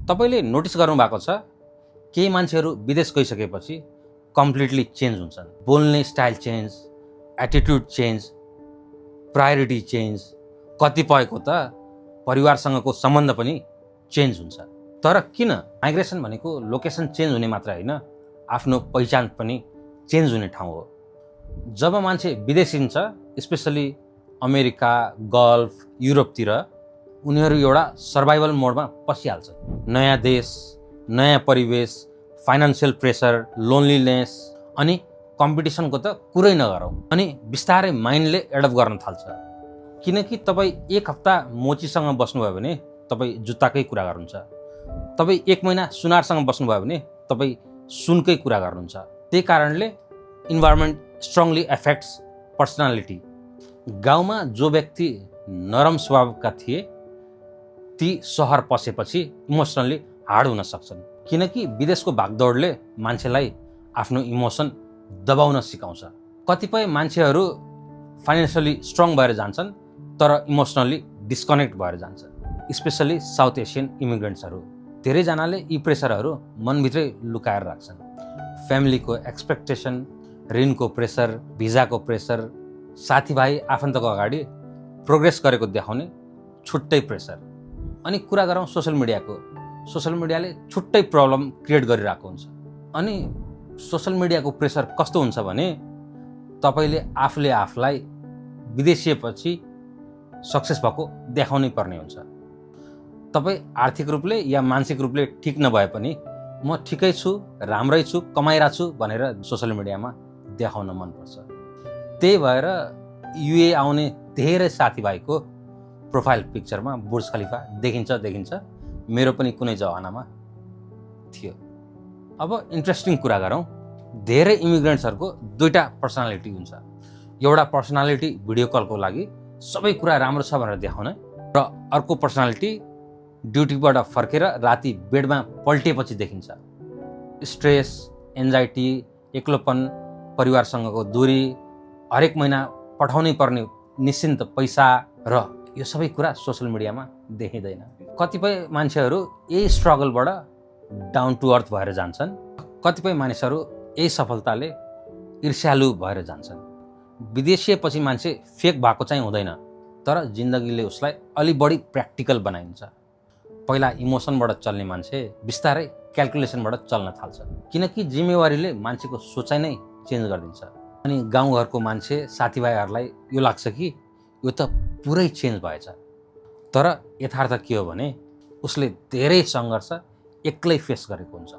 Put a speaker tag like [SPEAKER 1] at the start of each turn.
[SPEAKER 1] तपाईले नोटिस गर्नुभएको छ केही मान्छेहरू विदेश गइसकेपछि कम्प्लिटली चेन्ज हुन्छन्। बोल्ने style change, attitude change, priority change, कतिपयको त परिवारसँगको सम्बन्ध पनि चेन्ज हुन्छ। तर किन माइग्रेसन भनेको लोकेसन चेन्ज हुने मात्र होइन, आफ्नो पहिचान पनि चेन्ज हुने ठाउँ हो। जब मान्छे विदेशिन्छ, स्पेसली अमेरिका, गल्फ, युरोपतिर, उनीहरू एउटा सर्भाइभल मोडमा पसिहाल्छ। नयाँ देश, नयाँ परिवेश, फाइनेन्सियल प्रेसर, लोनलीनेस अनि कम्पिटिसनको त कुरै नगरौँ। अनि बिस्तारै माइन्डले एडप्ट गर्न थाल्छ। किनकि तपाईँ एक हप्ता मोचीसँग बस्नुभयो भने तपाईँ जुत्ताकै कुरा गर्नुहुन्छ। तपाईँ एक महिना सुनारसँग बस्नुभयो भने तपाईँ सुनकै कुरा गर्नुहुन्छ। त्यही कारणले इन्भाइरोमेन्ट स्ट्रङली एफेक्ट्स पर्सनालिटी। गाउँमा जो व्यक्ति नरम स्वभावका थिए ती सहर पसेपछि इमोसनली हार्ड हुन सक्छन्। किनकि विदेशको भागदौडले मान्छेलाई आफ्नो इमोसन दबाउन सिकाउँछ। कतिपय मान्छेहरू फाइनेन्सियली स्ट्रङ भएर जान्छन् तर इमोसनली डिस्कनेक्ट भएर जान्छन्। स्पेसली साउथ एसियन इमिग्रेन्ट्सहरू। धेरैजनाले यी प्रेसरहरू मनभित्रै लुकाएर राख्छन्। फ्यामिलीको एक्सपेक्टेसन, ऋणको प्रेसर, भिजाको प्रेसर, साथीभाइ आफन्तको अगाडि प्रोग्रेस गरेको देखाउने छुट्टै प्रेसर। अनि कुरा गरौँ सोसियल मिडियाको। सोसियल मिडियाले छुट्टै प्रब्लम क्रिएट गरिरहेको हुन्छ। अनि सोसियल मिडियाको प्रेसर कस्तो हुन्छ भने तपाईँले आफूले आफूलाई विदेशिएपछि सक्सेस भएको देखाउनै पर्ने हुन्छ। तपाईँ आर्थिक रूपले या मानसिक रूपले ठिक नभए पनि म ठिकै छु, राम्रै छु, कमाइरहेको छु भनेर सोसियल मिडियामा देखाउन मनपर्छ। त्यही भएर युए आउने धेरै साथीभाइको प्रोफाइल पिक्चरमा बुर्ज खलिफा देखिन्छ। मेरो पनि कुनै जमानामा थियो। अब इन्ट्रेस्टिङ कुरा गरौँ। धेरै इमिग्रेन्ट्सहरूको दुईटा पर्सनालिटी हुन्छ। एउटा पर्सनालिटी भिडियो कलको लागि सबै कुरा राम्रो छ भनेर देखाउने, र अर्को पर्सनालिटी ड्युटीबाट फर्केर राति बेडमा पल्टिएपछि देखिन्छ। स्ट्रेस, एन्जाइटी, एक्लोपन, परिवारसँगको दूरी, हरेक महिना पठाउनै पर्ने निश्चिन्त पैसा, र यो सबै कुरा सोसियल मिडियामा देखिँदैन। कतिपय मान्छेहरू यही स्ट्रगलबाट डाउन टु अर्थ भएर जान्छन्। कतिपय मानिसहरू यही सफलताले ईर्ष्यालु भएर जान्छन्। विदेशिएपछि मान्छे फेक भएको चाहिँ हुँदैन, तर जिन्दगीले उसलाई अलि बढी प्र्याक्टिकल बनाइन्छ। पहिला इमोसनबाट चल्ने मान्छे बिस्तारै क्यालकुलेसनबाट चल्न थाल्छ। किनकि जिम्मेवारीले मान्छेको सोचाइ नै चेन्ज गरिदिन्छ। अनि गाउँघरको मान्छे, साथीभाइहरूलाई यो लाग्छ कि यो त पुरै चेन्ज भएछ। तर यथार्थ के हो भने उसले धेरै सङ्घर्ष एक्लै फेस गरेको हुन्छ।